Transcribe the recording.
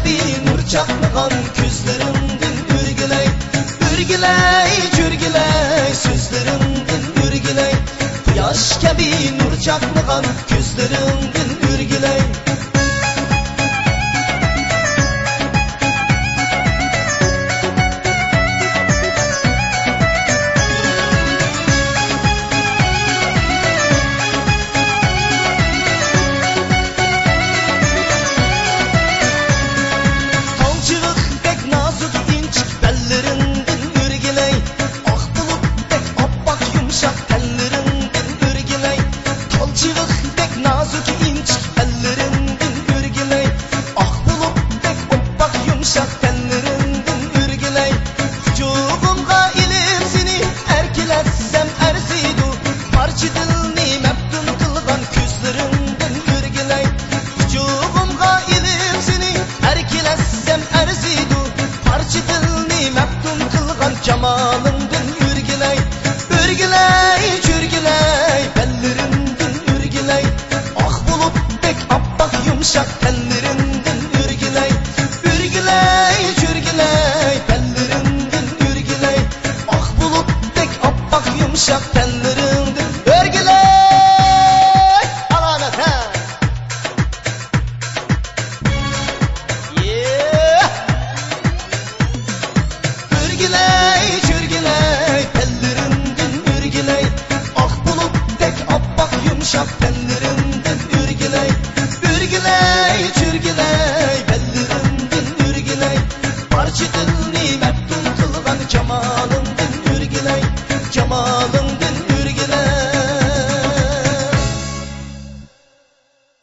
kabi nur çakmagan ko'zlarimdan o'rgilay, o'rgilay, o'rgilay, so'zlarimdan o'rgilay. Quyosh kabi nur chaqmagan ko'zlarimdan o'rgilay. Nazik inçik ellerinden ürgüley, ah bulup pek oppak yumuşak tellerinden ürgüley. Vücudumda ilim seni erkiletsem erzidu, parça dilni meftun kılgan gözlerinden ürgüley. Vücudumda ilim seni erkiletsem erzidu, parça dilni meftun kılgan cemalından ürgüley. Ürgüley, ürgüley, bellerimden ürgüley. Yumuşak tellerinden ürgüley, ürgüley, ürgüley, tellerinden ürgüley. Ah bulup pek appak yumuşak tellerinden.